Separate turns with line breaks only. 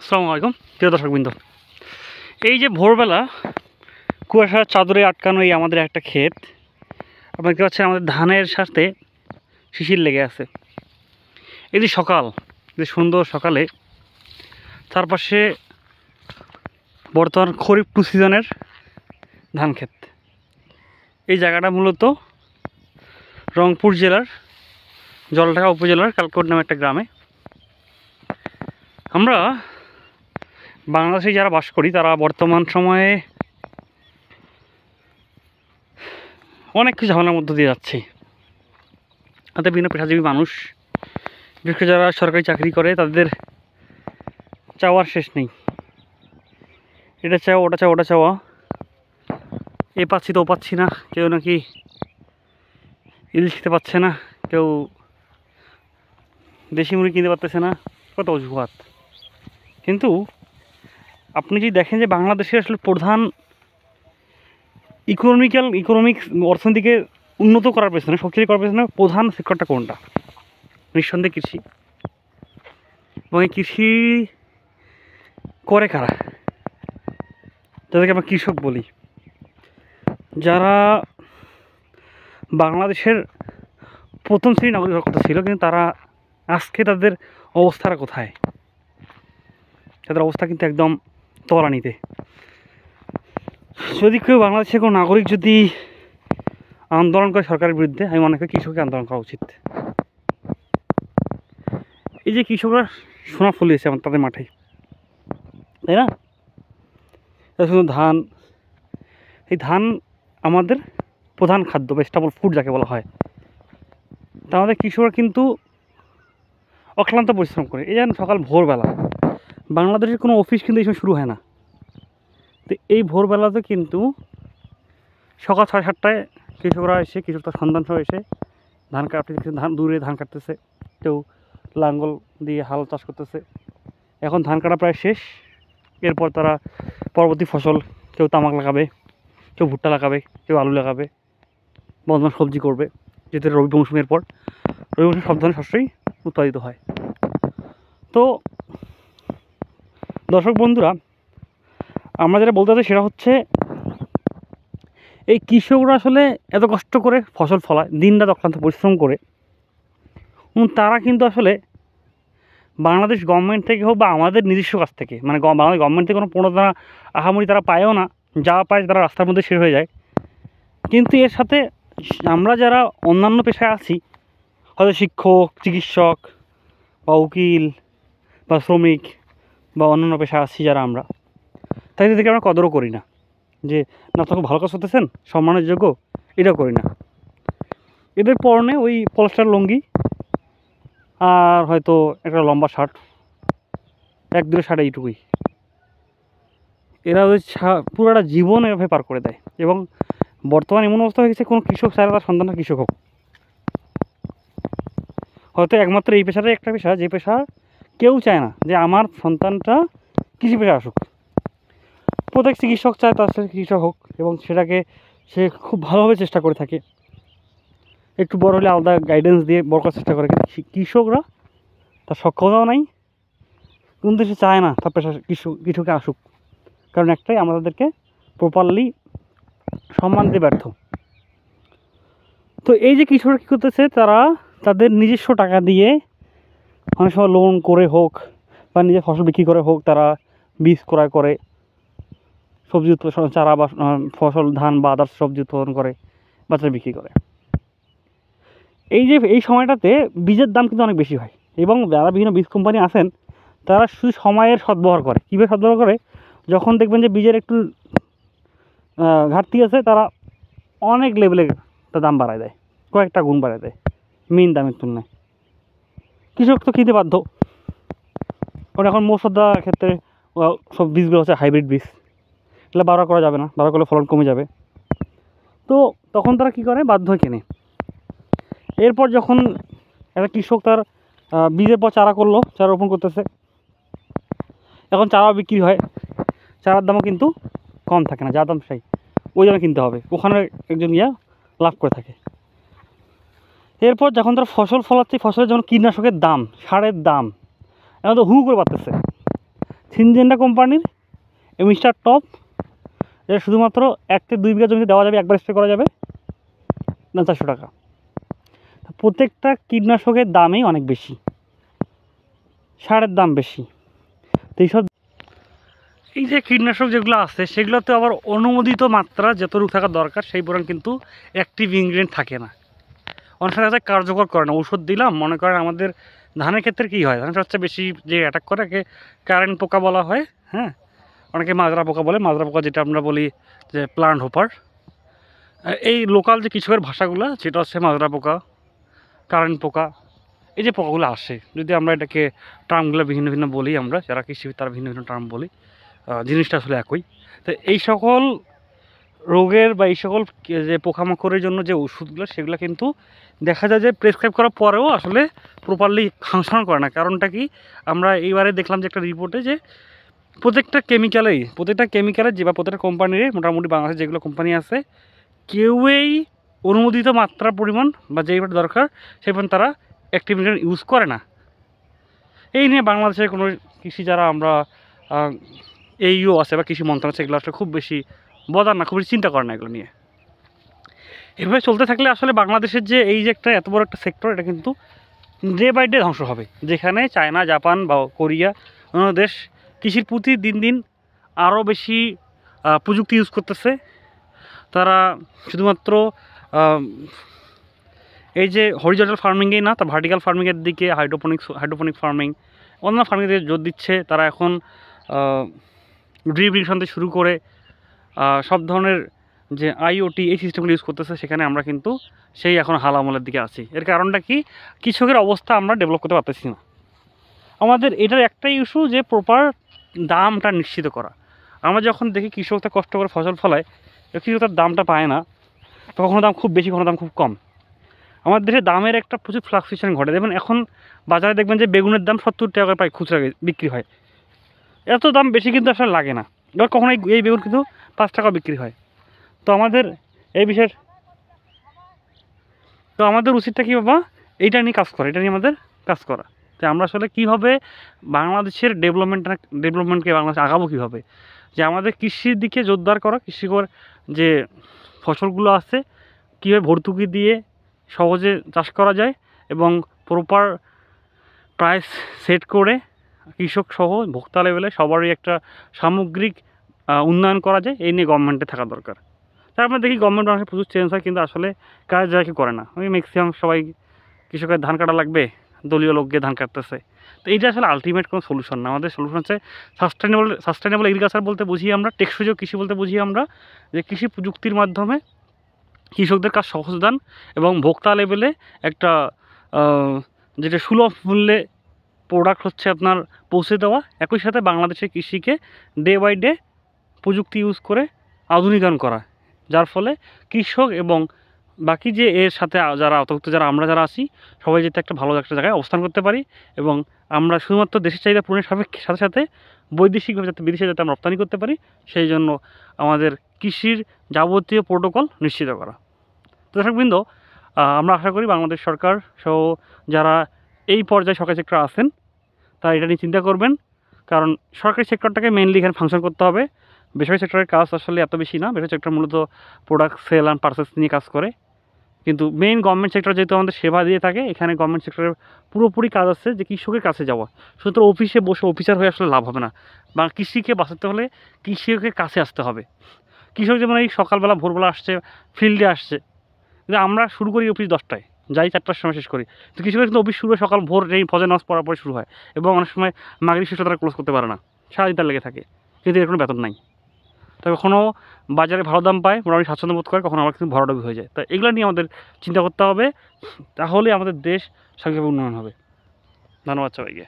আসসালামু আলাইকুম প্রিয় দর্শকবৃন্দ। এই যে ভোরবেলা কুয়াশার চাদরে আটকানো এই আমাদের একটা ক্ষেত, আপনারা দেখতে পাচ্ছেন আমাদের ধানের সাথে শিশির লেগে আছে। এই যে সকাল, যে সুন্দর সকালে চারপাশে বর্তমান খরিফ টু সিজনের ধান ক্ষেত। এই জায়গাটা মূলত রংপুর জেলার জলঢাকা উপজেলার কালকোট নামে একটা গ্রামে। আমরা বাংলাদেশে যারা বাস করি তারা বর্তমান সময়ে অনেক কিছু ঝামেলার মধ্য দিয়ে যাচ্ছে। তাদের বিভিন্ন পেশাজীবী মানুষ, বিশেষ করে যারা সরকারি চাকরি করে, তাদের চাওয়ার শেষ নেই। এটা চাও, ওটা চাও, ওটা চাওয়া, এ পাচ্ছি তো ও পাচ্ছি না। কেউ নাকি ইলিশ খেতে পাচ্ছে না, কেউ দেশি মুরগি কিনতে পারতেছে না, কত অজুহাত। কিন্তু আপনি যদি দেখেন যে বাংলাদেশের আসলে প্রধান ইকোনমিক অর্থনীতিকে উন্নত করার পেছনে, শক্তিশালী করার পেছনে প্রধান সেক্টরটা কোনটা? নিঃসন্দেহে কৃষি। এবং এই কৃষি করে কারা? যাদেরকে আমরা কৃষক বলি, যারা বাংলাদেশের প্রথম শ্রেণীর নাগরিক হওয়ার কথা ছিল, কিন্তু তারা আজকে তাদের অবস্থাটা কোথায়? তাদের অবস্থা কিন্তু একদম তলানিতে। যদি কেউ বাংলাদেশের কোনো নাগরিক যদি আন্দোলন করে সরকারের বিরুদ্ধে, আমি মনে করি কৃষককে আন্দোলন করা উচিত। এই যে কৃষকরা সোনা ফলিয়েছে আমার তাদের মাঠে, তাই না? শুধু ধান, এই ধান আমাদের প্রধান খাদ্য, ভেজিটেবল ফুড যাকে বলা হয়। তা আমাদের কৃষকরা কিন্তু অক্লান্ত পরিশ্রম করে। এই যেন সকাল ভোরবেলা, বাংলাদেশের কোনো অফিস কিন্তু এই সময় শুরু হয় না। তো এই ভোরবেলাতে কিন্তু সকাল 7:30টায় কৃষকরা এসে, কৃষক সন্ধান সহ এসে ধান কাটতেছে, দূরে ধান কাটতেছে, কেউ লাঙ্গল দিয়ে হাল চাষ করতেছে। এখন ধান কাটা প্রায় শেষ। এরপর তারা পরবর্তী ফসল, কেউ তামাক লাগাবে, কেউ ভুট্টা লাগাবে, কেউ আলু লাগাবে, বর্তমান সবজি করবে, যেহেতু রবি মৌসুমের পর রবি মৌসুমে সব ধরনের শস্যই উৎপাদিত হয়। তো দর্শক বন্ধুরা, আমরা যেটা বলতে চাই সেটা হচ্ছে, এই কৃষকরা আসলে এত কষ্ট করে ফসল ফলায়, দিনরাত অক্লান্ত পরিশ্রম করে, তারা কিন্তু আসলে বাংলাদেশ গভর্নমেন্ট থেকে হোক বা আমাদের নিজস্ব কাছ থেকে, মানে বাংলাদেশ গভর্নমেন্ট থেকে কোনো প্রণোদনা আহামরি তারা পায়ও না। যা পায় তারা রাস্তার মধ্যে শেষ হয়ে যায়। কিন্তু এর সাথে আমরা যারা অন্যান্য পেশায় আছি, হয়তো শিক্ষক, চিকিৎসক বা উকিল বা শ্রমিক বা অন্যান্য পেশায় আছি যারা, আমরা তাদেরকে আমরা কদরও করি না, যে না তো খুব ভালো কাজ করতেছেন, সম্মানের যোগ্য, এটাও করি না। এদের পরনে ওই পলস্টার লুঙ্গি আর হয়তো একটা লম্বা শার্ট, এক দুটো শার্ট, এইটুকুই। এরা ওই পুরোটা জীবন এভাবে পার করে দেয়। এবং বর্তমানে এমন অবস্থা হয়ে গেছে, কোনো কৃষক চায় তার সন্তানরা কৃষক হোক। হয়তো একমাত্র এই পেশাটাই একটা পেশা, যে পেশা কেউ চায় না যে আমার সন্তানটা কৃষি পেশা আসুক। প্রত্যেক চিকিৎসক চায় তার সাথে কৃষক হোক, এবং সেটাকে সে খুব ভালোভাবে চেষ্টা করে থাকে। একটু বড় হলে আলাদা গাইডেন্স দিয়ে বড় করার চেষ্টা করে। কিন্তু কৃষকরা তার সক্ষমতাও নাই, কিন্তু সে চায় না তার পেশা কৃষকে আসুক। কারণ একটাই, আমরা তাদেরকে প্রপারলি সম্মান দিতে ব্যর্থ। তো এই যে কৃষকরা কী করতেছে, তারা তাদের নিজস্ব টাকা দিয়ে অনেক সময় লোন করে হোক বা নিজের ফসল বিক্রি করে হোক, তারা বীজ ক্রয় করে, সবজি উৎপাদন, চারা বা ফসল, ধান বা আদার্স সবজি উৎপাদন করে, বাজারে বিক্রি করে। এই সময়টাতে বীজের দাম কিন্তু অনেক বেশি হয়। এবং যারা বিভিন্ন বীজ কোম্পানি আছেন, তারা শুধু সময়ের সদ্ব্যবহার করে। কীভাবে সদ্ব্যবহার করে? যখন দেখবেন যে বীজের একটু ঘাটতি আছে, তারা অনেক লেভেলে তার দাম বাড়ায় দেয়, কয়েকটা গুণ বাড়ায় দেয় মেইন দামের তুলনায়। কৃষক তো কিনতে বাধ্য। কারণ এখন মৌসুদা ক্ষেত্রে সব বীজগুলো হচ্ছে হাইব্রিড বীজ, এগুলো ব্যবহার করা যাবে না, ব্যবহার করলে ফলন কমে যাবে। তো তখন তারা কী করে? বাধ্য হয়ে কেনে। এরপর যখন একটা কৃষক তার বীজের পর চারা করলো, চারা রোপণ করতেছে, এখন চারাও বিক্রি হয়, চারার দামও কিন্তু কম থাকে না, যা দাম সেই ওই দামে কিনতে হবে, ওখানে একজন লাভ করে থাকে। এরপর যখন তারা ফসল ফলাচ্ছে, ফসলের যখন কীটনাশকের দাম, সারের দাম এখন তো হু করে বাড়তেছে। সিনজেন্টা কোম্পানির মিস্টার টপ, যেটা শুধুমাত্র 1 থেকে 2 বিঘা জমিতে দেওয়া যাবে, একবার স্প্রে করা যাবে, না 400 টাকা। প্রত্যেকটা কীটনাশকের দামই অনেক বেশি, সারের দাম বেশি। তো এই যে কীটনাশক যেগুলো আছে সেগুলোতে আবার অনুমোদিত মাত্রা যতটুকু থাকা দরকার সেই পরিমাণ কিন্তু অ্যাক্টিভ ইনগ্রিডিয়েন্ট থাকে না, অনেক সময় কার্যকর করে না। ওষুধ দিলাম, মনে করেন আমাদের ধানের ক্ষেত্রে কী হয়, ধানের সবচেয়ে বেশি যে অ্যাটাক করে একে কারেন্ট পোকা বলা হয়, হ্যাঁ, অনেকে মাজরা পোকা বলে, মাজরা পোকা যেটা আমরা বলি যে প্লান্ট হোপার। এই লোকাল যে কৃষকের ভাষাগুলো সেটা হচ্ছে মাজরা পোকা, কারেন্ট পোকা, এই যে পোকাগুলো আসে, যদি আমরা এটাকে টার্মগুলো ভিন্ন ভিন্ন বলি, আমরা যারা কৃষি তারা ভিন্ন ভিন্ন টার্ম বলি, জিনিসটা আসলে একই। তো এই সকল রোগের বা এই সকল যে পোকামাকড়ের জন্য যে ওষুধগুলো সেগুলো কিন্তু দেখা যায় যে প্রেসক্রাইব করার পরেও আসলে প্রপারলি ফাংশন করে না। কারণটা কি, আমরা এইবারে দেখলাম যে একটা রিপোর্টে যে প্রত্যেকটা কেমিক্যালের যে বা প্রত্যেকটা কোম্পানির মোটামুটি বাংলাদেশে যেগুলো কোম্পানি আছে কেউই অনুমোদিত মাত্রার পরিমাণ বা যেইভাবে দরকার সেই পরিমাণ তারা অ্যাক্টিভ ইনগ্রিডিয়েন্ট ইউজ করে না। এই নিয়ে বাংলাদেশের কোনো কৃষি যারা আমরা এইও আছে বা কৃষি মন্ত্রণালয় আছে এগুলো আসলে খুব বেশি বদার না, খুব বেশি চিন্তা করে না এগুলো নিয়ে। এভাবে চলতে থাকলে আসলে বাংলাদেশের যে এই যে একটা এত বড় একটা সেক্টর, এটা কিন্তু ডে বাই ডে ধ্বংস হবে। যেখানে চায়না, জাপান বা কোরিয়া অন্য দেশ কৃষির প্রতি দিন দিন আরও বেশি প্রযুক্তি ইউজ করতেছে। তারা শুধুমাত্র এই যে হরিজন্টাল ফার্মিংয়েই না, তা ভার্টিক্যাল ফার্মিংয়ের দিকে হাইড্রোপনিক ফার্মিং, অন্য ফার্মিংয়ের দিকে জোর দিচ্ছে। তারা এখন ড্রিপ ইরিগেশন থেকে শুরু করে সব ধরনের যে IoT এই সিস্টেমগুলো ইউজ করতেছে, সেখানে আমরা কিন্তু সেই এখন হাল আমলের দিকে আছি। এর কারণটা কি, কৃষকের অবস্থা আমরা ডেভেলপ করতে পারতেছি না। আমাদের এটার একটাই ইস্যু যে প্রপার দামটা নিশ্চিত করা। আমরা যখন দেখি কৃষক তার কষ্ট করে ফসল ফলায়, কৃষক তার দামটা পায় না, তো কখনো দাম খুব বেশি, কখনো দাম খুব কম। আমাদের দেশে দামের একটা প্রচুর ফ্লাকচুয়েশন ঘটে। দেখবেন এখন বাজারে দেখবেন যে বেগুনের দাম 70 টাকা করে প্রায় খুচরা বিক্রি হয়। এত দাম বেশি কিন্তু আসলে লাগে না। এবার কখনো এই বেগুন কিন্তু 5 টাকা বিক্রি হয়। তো আমাদের এই বিষয়ের আমাদের উচিতটা কী বাবা, এইটা নিয়ে কাজ করা, এটা নিয়ে আমাদের কাজ করা। তো আমরা আসলে কীভাবে বাংলাদেশের ডেভেলপমেন্টকে বাংলাদেশ আগাবো কীভাবে, যে আমাদের কৃষির দিকে জোরদার করা, কৃষিকর যে ফসলগুলো আছে কীভাবে ভর্তুকি দিয়ে সহজে চাষ করা যায় এবং প্রপার প্রাইস সেট করে কৃষক সহ ভোক্তা লেভেলে সবারই একটা সামগ্রিক উন্নয়ন করা যায়, এই নিয়ে গভর্নমেন্টে থাকা দরকার। তার আমরা দেখি গভর্নমেন্ট অনেক প্রচুর চেঞ্জ হয়, কিন্তু আসলে কাজ যারা কেউ করে না। ওই ম্যাক্সিমাম সবাই কৃষকের ধান কাটা লাগবে, দলীয় লোক গিয়ে ধান কাটতেছে। তো এইটা আসলে আলটিমেট কোনো সলিউশন না। আমাদের সলিউশন হচ্ছে সাস্টেনেবল এগ্রিকালচার বলতে বুঝি আমরা, টেকসই কৃষি বলতে বুঝি আমরা যে কৃষি প্রযুক্তির মাধ্যমে কৃষকদের কাজ সহজ দান এবং ভোক্তা লেভেলে একটা যেটা সুলভ মূল্যে প্রোডাক্ট হচ্ছে আপনার পৌঁছে দেওয়া। একই সাথে বাংলাদেশের কৃষিকে ডে বাই ডে প্রযুক্তি ইউজ করে আধুনিকায়ন করা, যার ফলে কৃষক এবং বাকি যে এর সাথে যারা অন্তর্ভুক্ত যারা আমরা যারা আছি সবাই যাতে একটা ভালো একটা জায়গায় অবস্থান করতে পারি এবং আমরা শুধুমাত্র দেশের চাহিদা পূরণের সাথে সাথে বৈদেশিকভাবে যাতে বিদেশে যাতে আমরা রপ্তানি করতে পারি, সেই জন্য আমাদের কৃষির যাবতীয় প্রোটোকল নিশ্চিত করা। তো দর্শকবৃন্দ, আমরা আশা করি বাংলাদেশ সরকার সহ যারা এই পর্যায়ে সরকারি সেক্টর আছেন তারা এটা নিয়ে চিন্তা করবেন, কারণ সরকারি সেক্টরটাকে মেইনলি এখানে ফাংশন করতে হবে। বেসরকারি সেক্টরের কাজ আসলে এত বেশি না। বেসরকারি সেক্টর মূলত প্রোডাক্ট সেল অ্যান্ড পারচেস নিয়ে কাজ করে, কিন্তু মেইন গভর্নমেন্ট সেক্টর যেহেতু আমাদের সেবা দিয়ে থাকে, এখানে গভর্নমেন্ট সেক্টরের পুরোপুরি কাজ আছে যে কৃষকের কাছে যাওয়া। শুধু অফিসে বসে অফিসার হয়ে আসলে লাভ হবে না, বা কৃষিকে বাঁচাতে হলে কৃষকের কাছে আসতে হবে। কৃষক যেমন এই সকালবেলা ভোরবেলা আসছে, ফিল্ডে আসছে, কিন্তু আমরা শুরু করি অফিস 10টায়, যাই 4টার সময় শেষ করি। তো কৃষকের কিন্তু অফিস শুরু হয় সকাল ভোর, এই ফজর নামাজ পড়ার পরে শুরু হয় এবং অনেক সময় মাগরিব শেষে তারা ক্লোজ করতে পারে না, সারাদিন তার লেগে থাকে, কিন্তু এর কোনো বেতন নাই। তবে কখনও বাজারে ভালো দাম পায়, মোটামুটি স্বাচ্ছন্দ্য বোধ করে, কখনো আবার কিন্তু ভরাডুবি হয়ে যায়। তো এগুলো নিয়ে আমাদের চিন্তা করতে হবে, তাহলে আমাদের দেশ সার্বিকভাবে উন্নয়ন হবে। ধন্যবাদ সবাইকে।